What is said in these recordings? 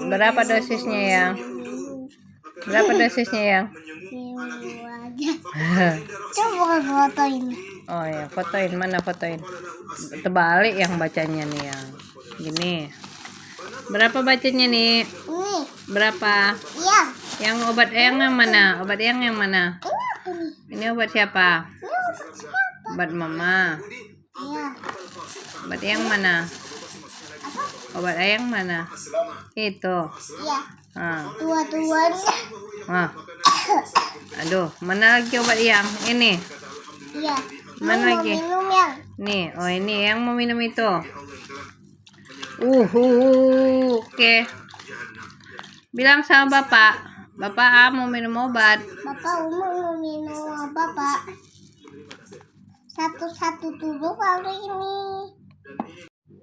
Berapa dosisnya ya? Berapa dosisnya ya? Coba fotoin. Oh ya, fotoin, mana fotoin? Terbalik yang bacanya nih yang gini. Berapa bacanya nih? Ini. Berapa? Iya. Yang obat yang mana? Obat yang mana? Ini obat siapa? Ini obat siapa? Obat mama. Iya. Obat yang mana? Apa? Obat yang mana? Itu. Iya. Dua-duanya. Aduh, mana lagi obat yang ini? Iya. Mana Mau lagi? minum yang. Nih, oh ini yang mau minum itu. Oke. Bilang sama bapak. Bapak mau minum obat. Bapak mau minum apa, Pak? Satu-satu dulu kali ini.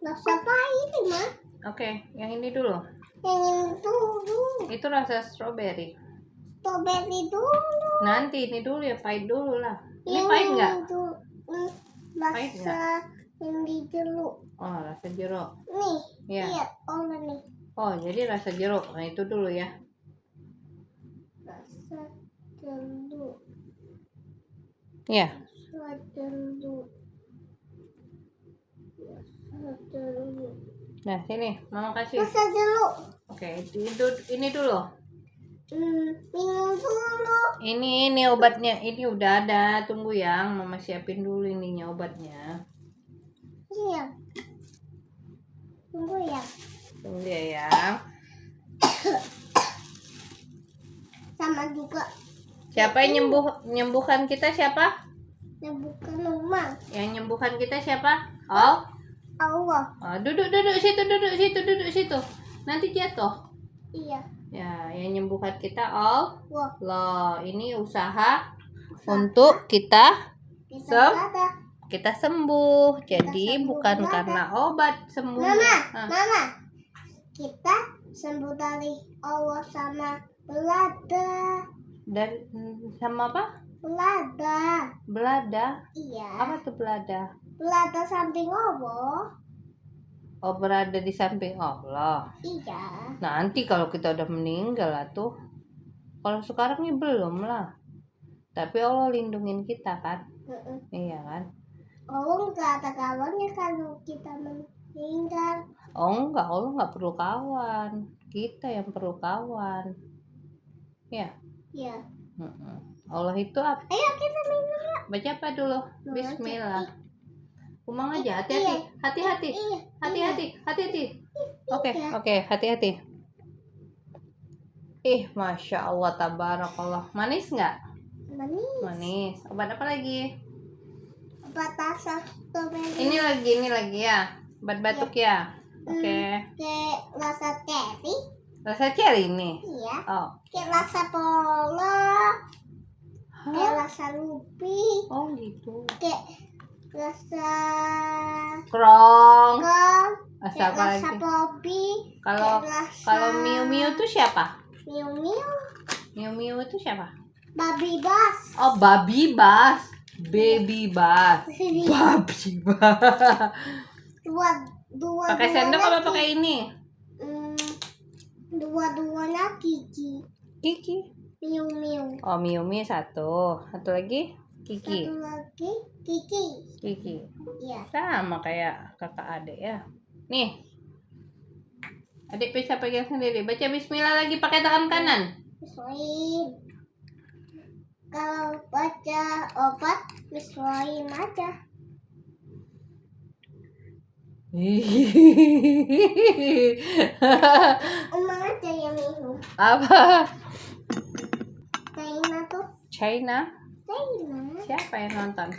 Rasa apa ini, Ma? Oke, yang ini dulu. Yang ini dulu. Itu rasa strawberry. Strawberry dulu. Nanti ini dulu ya, pahit dulu lah. Ini Yang pahit nggak? Pahit Rasa yang di jeruk. Oh, rasa jeruk. Nih, Iya. lihat orang nih. Oh, jadi rasa jeruk. Nah, itu dulu ya. Rasa jeruk. Ya. Rasa jeruk. Rasa jeruk. Nah, sini, Mama kasih. Rasa jeruk. Oke, ini dulu. Minum dulu. Ini obatnya. Ini udah ada. Tunggu yang Mama siapin dulu ininya obatnya. Iya. Tunggu ya. Tunggu ya, yang. Sama juga. Siapa yang nyembuhkan kita siapa? Yang bukan rumah. Yang nyembuhkan kita siapa? Oh. Allah. Oh, duduk situ. Nanti jatuh. Iya. Ya, yang nyembuhkan kita Allah. Wah. Ini usaha untuk kita Ada. kita sembuh. Jadi sembuh bukan belada. karena obat sembuh. Mama. Kita sembuh dari Allah sama belada. Dan sama apa? Belada. Belada. Iya. Apa tuh belada? Belada samping Allah. Oh, berada di samping Allah. Iya. Nanti kalau kita udah meninggal lah tuh. Kalau sekarang ini belum lah. Tapi Allah lindungin kita kan? Iya kan? Allah nggak ada kawannya kalau kita meninggal. Oh enggak, Allah nggak perlu kawan. Kita yang perlu kawan. Ya. Iya. Allah itu apa? Ayo kita minum ya. Baca apa dulu? Bismillah. Umang aja, hati-hati. Iya. Hati-hati. Oke, hati-hati. Masya Allah, tabarakallah. Manis nggak? Manis. Obat apa lagi? Obat rasa strawberry. Ini lagi ya. Obat batuk ya. Oke. Kayak rasa cherry. Rasa cherry ini. Iya. Oh. Kayak rasa polo. Kayak rasa lupi. Oh gitu. Kayak rasa Krong. Rasa Apa lagi? popi. Kalau Miu tuh siapa? Miu Miu itu siapa? babi bas. Oh, babi bas. Baby bas. Babi bas. Dua Pakai sendok apa pakai ini? Dua-duanya Kiki. Miu. Oh, Miu satu. Satu lagi Kiki. Satu lagi Kiki. Iya. Sama kayak kakak adik ya. Nih. Adik bisa pegang sendiri. Baca bismillah lagi pakai tangan kanan. Bismillah. Kalau baca obat, bismillah aja. Emang aja yang minum. Apa? China tuh. China? China. Siapa yang nonton?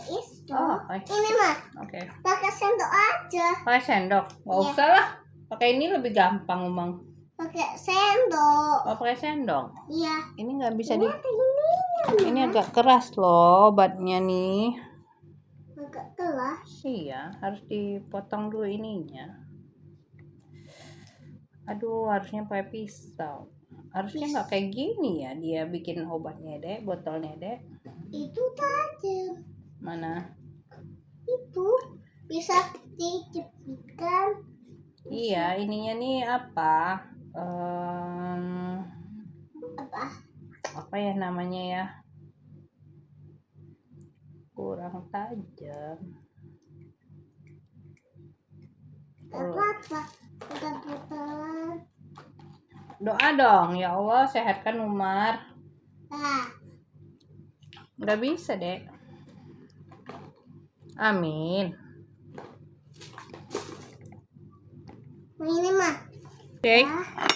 Itu. Oh, Ini mah. Oke. Pakai sendok aja. Pakai sendok. Nggak Iya. usah lah. Pakai ini lebih gampang, Umang. Pakai sendok. Oh, pakai sendok. Iya. Ini nggak bisa Ini ada ininya. Ini agak keras loh obatnya nih. Agak keras. Iya, harus dipotong dulu ininya. Aduh, harusnya pakai pisau. Harusnya nggak kayak gini ya dia bikin obatnya, Dek, botolnya, Dek. Itu tajam. Mana? Itu bisa Dicepikan. Iya, ininya nih apa? Apa ya namanya ya? Kurang tajam. Apa? Udah putar. Doa dong, ya Allah sehatkan Umar. Nggak bisa deh. Amin. Ini mah. Oke,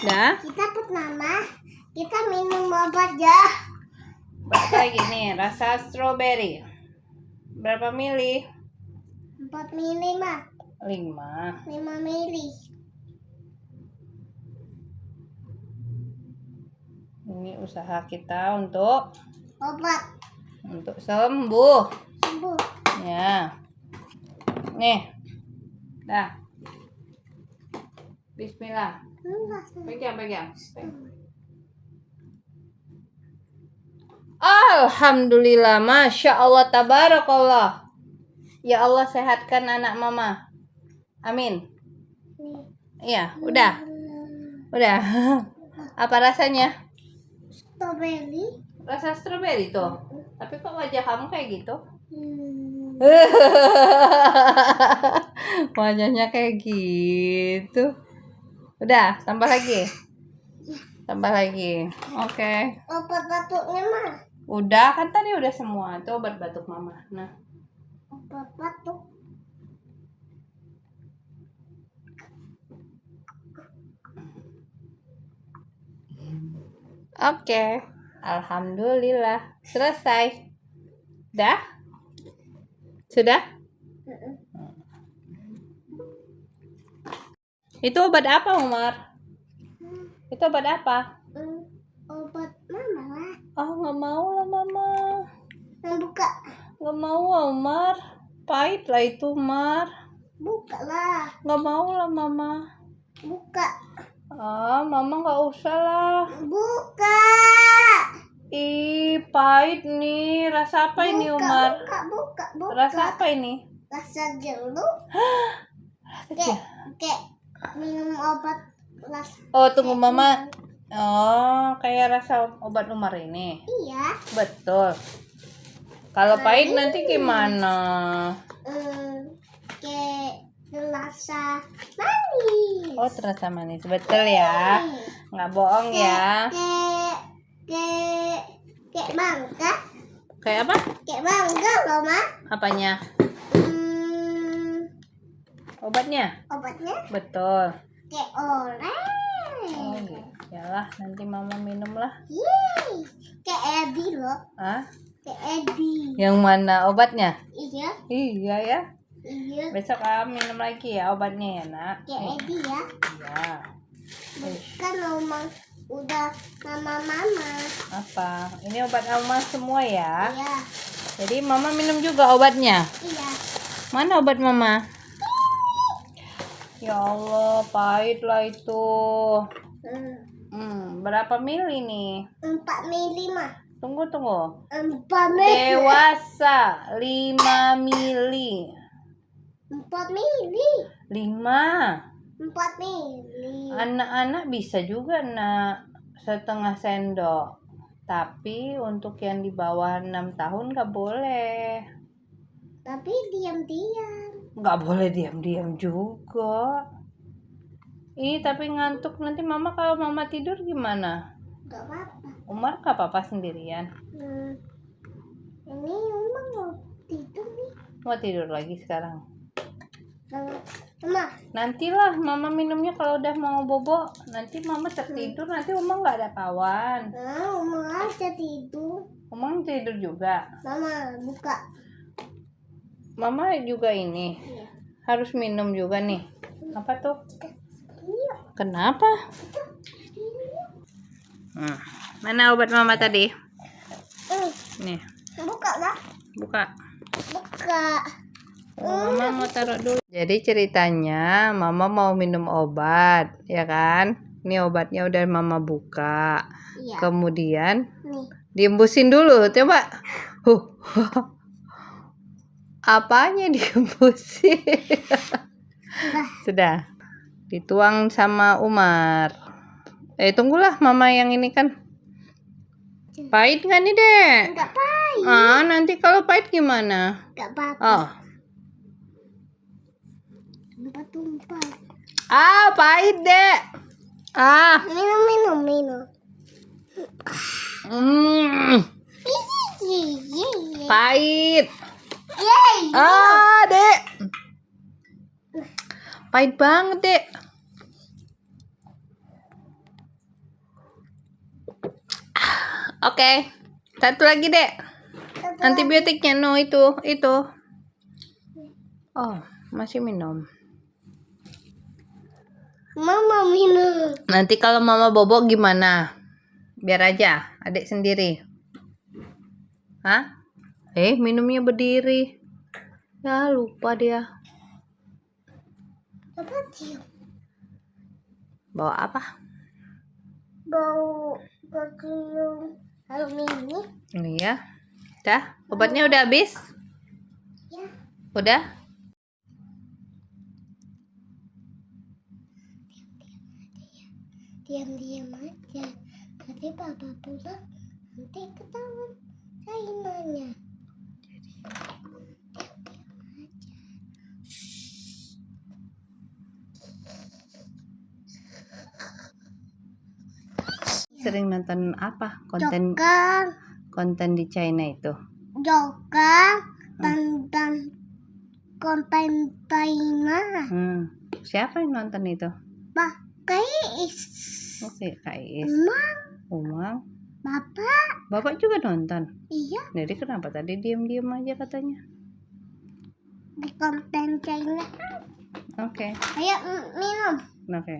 dah. Kita pertama kita minum obat ya. Kayak gini, rasa strawberry. Berapa mili? 4 mili mah. 5. 5 mili. Ini usaha kita untuk Obat. sembuh. Sembuh. Ya. Nih. Dah. Bismillah. Pegang. Alhamdulillah, Masya Allah, tabarakallah. Ya Allah sehatkan anak mama. Amin. Iya, udah. Apa rasanya? Strawberry. Rasa strawberry tuh. Tapi kok wajah kamu kayak gitu? Wajahnya kayak gitu. Udah, tambah lagi. Oke. Obat batuknya mah. Udah, kan tadi udah semua. Tuh obat batuk mama. Nah. Obat batuk. Oke. Alhamdulillah. Selesai. Dah? Sudah? Itu obat apa, Umar? Itu obat apa? Obat mama lah. Oh, nggak mau lah, Mama. Yang buka. Nggak mau, Umar. Pahit lah itu, Umar. Buka lah. Nggak mau lah, Mama. Buka. Mama nggak usah lah. Buka. Ih, pahit nih. Rasa apa ini, Umar? Buka. Rasa apa ini? Rasa jeruk. Kayak minum obat Oh, tunggu Mama. Oh, kayak rasa obat Umar ini. Iya. Betul. Kalau pahit nanti gimana? Kayak terasa manis. Oh, terasa manis. Betul ya. Nggak bohong ya. Kayak mangga. Kayak apa? Kayak mangga loh, Ma. Apanya? Obatnya? Obatnya Betul. kayak orange. Oh, yalah, nanti Mama minum lah. Yeay. Kayak Eddie loh. Hah? Kayak Eddie. Yang mana obatnya? Iya. Iya ya. Iya. Besok minum lagi ya obatnya ya, Nak. Kayak Eddie ya. Iya. Kan Omang udah mama. Apa? Ini obat Alma semua ya? Iya. Jadi Mama minum juga obatnya. Iya. Mana obat Mama? Ya Allah, pahit lah itu. Berapa mili nih? 4 mili mah. Tunggu. 4 mili. Dewasa 5 mili. 4 mili. 5. 4 mili. Anak-anak bisa juga, Nak. Setengah sendok. Tapi untuk yang di bawah 6 tahun gak boleh. Tapi diam-diam. Gak boleh diam-diam juga. Ini tapi ngantuk. Nanti Mama kalau Mama tidur gimana? Gak apa-apa. Umar gak apa-apa sendirian. Ini Omang mau tidur nih. Mau tidur lagi sekarang? Mama. Nantilah Mama minumnya kalau udah mau bobo. Nanti Mama tertidur. Nanti Umar gak ada kawan. Omang aja tidur. Umar tidur juga. Mama buka. Mama juga ini. Iya. Harus minum juga nih. Apa tuh? Iya. Kenapa? Mana obat Mama tadi? Nih. Buka lah. Buka. Oh, Mama mau taruh dulu. Jadi ceritanya Mama mau minum obat, ya kan? Ini obatnya udah Mama buka. Iya. Kemudian Nih. diembusin dulu, coba. Apanya diembusin? Sudah. Dituang sama Umar. Tunggulah mama yang ini kan. Pahit nggak nih, Dek? Enggak pahit. Nanti kalau pahit gimana? Enggak apa-apa. Oh. Tumpah. Pahit, Dek. Minum. Pahit. Yeay. Dek. Pahit banget, Dek. Oke. Satu lagi, Dek. Antibiotiknya itu. Oh, masih minum. Mama minum. Nanti kalau mama bobo gimana? Biar aja, adik sendiri. Hah? Minumnya berdiri. Ya, lupa dia. Apa cium? Bawa apa? Bau cium aluminium. Iya. Dah, obatnya udah habis? Ya. Udah? Diam-diam aja. Nanti papa pulang, nanti ketahuan saingannya. Sering nonton apa? Konten di China itu? Dan konten China. Siapa yang nonton itu? Pakai Oke, Kak Is. Umang. Bapak juga nonton? Iya, Jadi kenapa tadi diam-diam aja katanya? di konten China. Oke. Ayo minum. Oke.